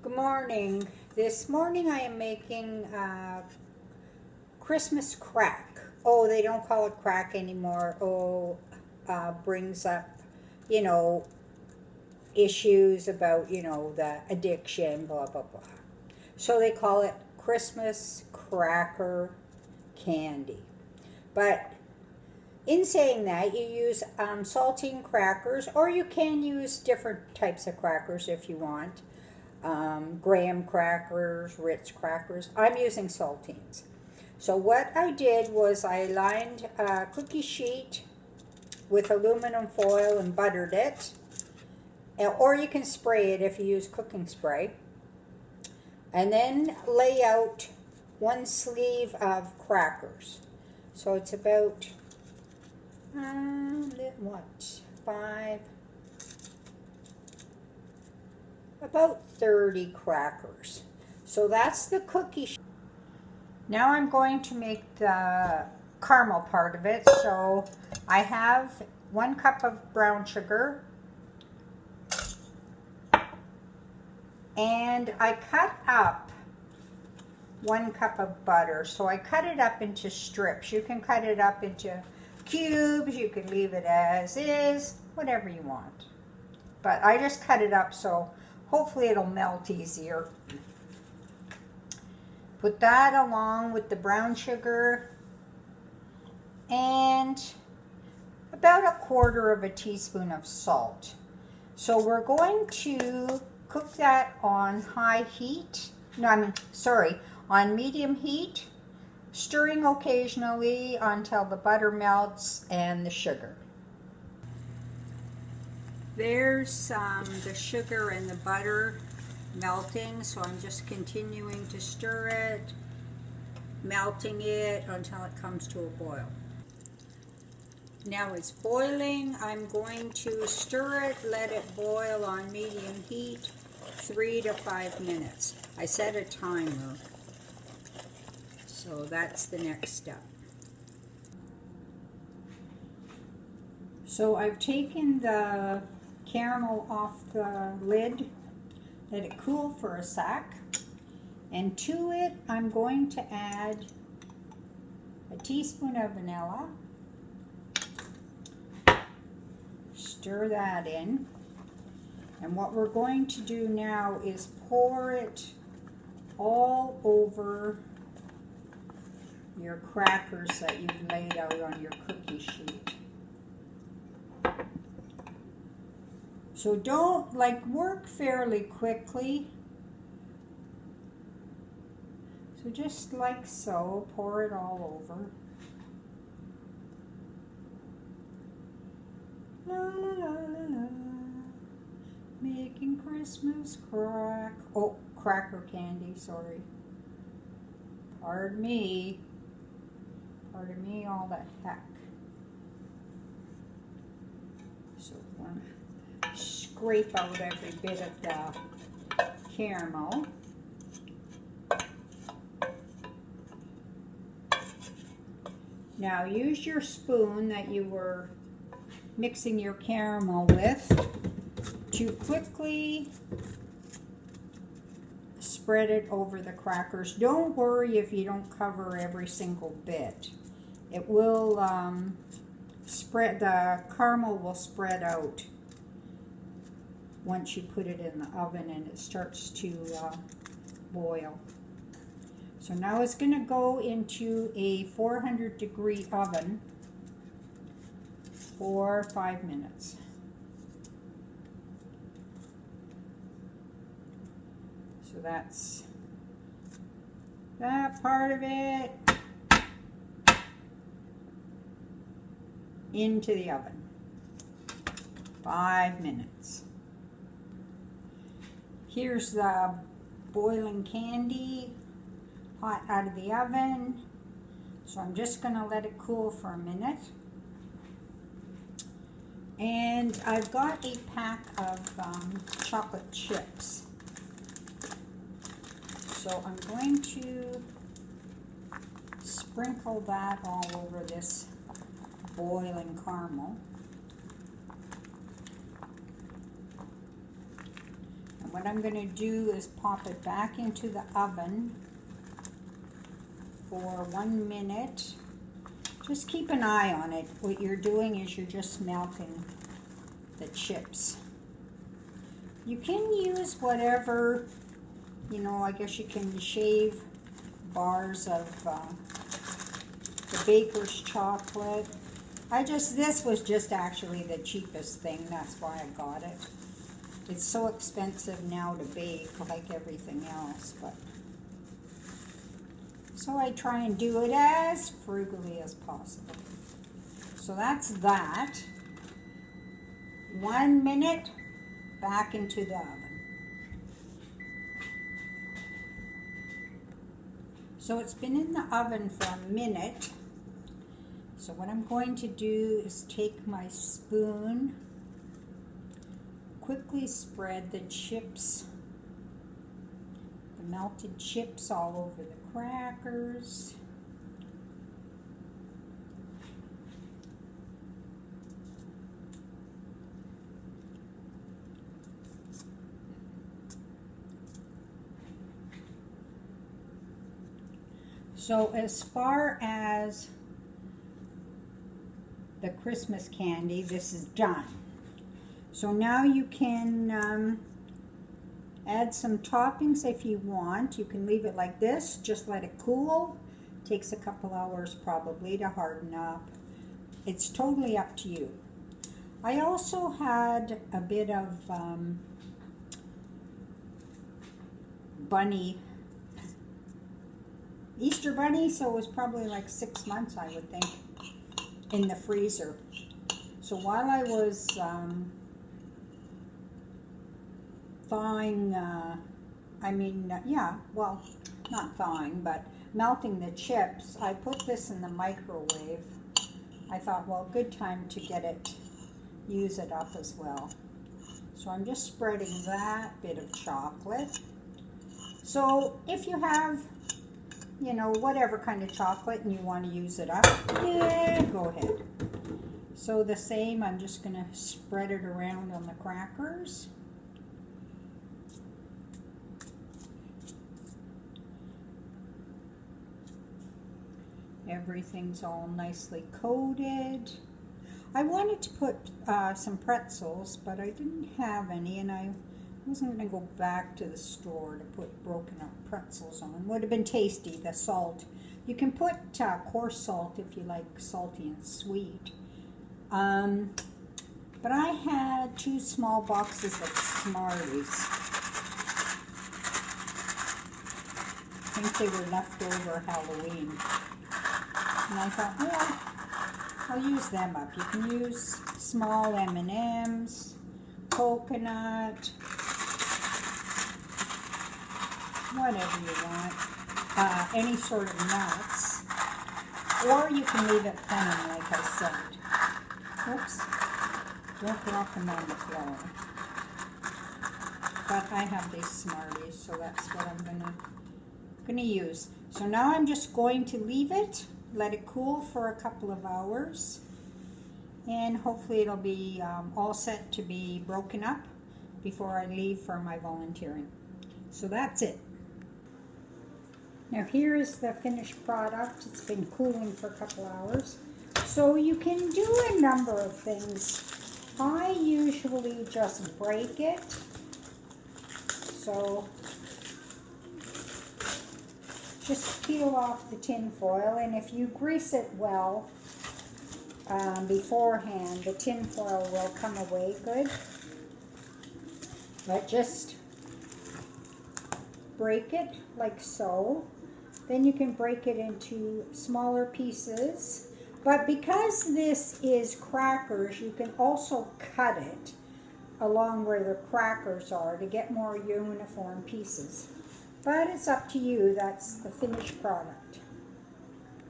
Good morning. This morning I am making Christmas crack. Oh, they don't call it crack anymore. Oh, brings up, you know, issues about, the addiction, blah, blah, blah. So they call it Christmas cracker candy. But in saying that, you use saltine crackers, or you can use different types of crackers if you want. Graham crackers, Ritz crackers. I'm using saltines. So what I did was I lined a cookie sheet with aluminum foil and buttered it. Or you can spray it if you use cooking spray. And then lay out one sleeve of crackers. So it's about, about 30 crackers. So that's the cookie sheet. Now I'm going to make the caramel part of it. So I have 1 cup of brown sugar. And I cut up 1 cup of butter. So I cut it up into strips. You can cut it up into cubes. You can leave it as is, whatever you want. But I just cut it up so hopefully it'll melt easier. Put that along with the brown sugar and about 1/4 teaspoon of salt. So we're going to cook that on high heat. On medium heat, stirring occasionally until the butter melts and the sugar. There's the sugar and the butter melting, so I'm just continuing to stir it, melting it until it comes to a boil. Now it's boiling. I'm going to stir it, let it boil on medium heat, 3 to 5 minutes. I set a timer, so that's the next step. So I've taken the caramel off the lid, let it cool for a sec, and to it I'm going to add a teaspoon of vanilla. Stir that in, and what we're going to do now is pour it all over your crackers that you've laid out on your cookie sheet. So don't, work fairly quickly. So just like so, pour it all over. La la la la la, making Christmas cracker candy, sorry. Pardon me all the heck. So we're gonna scrape out every bit of the caramel. Now use your spoon that you were mixing your caramel with to quickly spread it over the crackers. Don't worry if you don't cover every single bit. It will the caramel will spread out once you put it in the oven and it starts to boil. So now it's going to go into a 400-degree oven for 5 minutes. So that's that part of it into the oven. 5 minutes. Here's the boiling candy, hot out of the oven. So I'm just going to let it cool for a minute. And I've got a pack of chocolate chips. So I'm going to sprinkle that all over this boiling caramel. what I'm going to do is pop it back into the oven for 1 minute. Just keep an eye on it. What you're doing is you're just melting the chips. You can use whatever, you know, I guess you can shave bars of the baker's chocolate. This was just actually the cheapest thing. That's why I got it. It's so expensive now to bake, like everything else, but so I try and do it as frugally as possible. So that's that. 1 minute, back into the oven. So it's been in the oven for a minute. So what I'm going to do is take my spoon, quickly spread the chips, the melted chips all over the crackers. So as far as the Christmas candy, this is done. So now you can add some toppings if you want. You can leave it like this, just let it cool. Takes a couple hours probably to harden up. It's totally up to you. I also had a bit of Easter bunny, so it was probably like 6 months, I would think, in the freezer. So while I was thawing, not thawing, but melting the chips, I put this in the microwave. I thought, well, good time to use it up as well. So I'm just spreading that bit of chocolate. So if you have, you know, whatever kind of chocolate and you want to use it up, yeah, go ahead. So the same, I'm just going to spread it around on the crackers. Everything's all nicely coated. I wanted to put some pretzels, but I didn't have any, and I wasn't going to go back to the store to put broken up pretzels on. Would have been tasty, the salt. You can put coarse salt if you like salty and sweet. But I had 2 small boxes of Smarties. I think they were leftover Halloween. And I thought, well, I'll use them up. You can use small M&Ms, coconut, whatever you want, any sort of nuts, or you can leave it plain, like I said. Oops, don't drop them on the floor. But I have these Smarties, so that's what I'm gonna use. So now I'm just going to leave it, let it cool for a couple of hours, and hopefully it'll be all set to be broken up before I leave for my volunteering. So that's it. Now here is the finished product. It's been cooling for a couple hours. So you can do a number of things. I usually just break it. So just peel off the tin foil, and if you grease it well beforehand, the tin foil will come away good. But just break it like so. Then you can break it into smaller pieces. But because this is crackers, you can also cut it along where the crackers are to get more uniform pieces. But it's up to you. That's the finished product.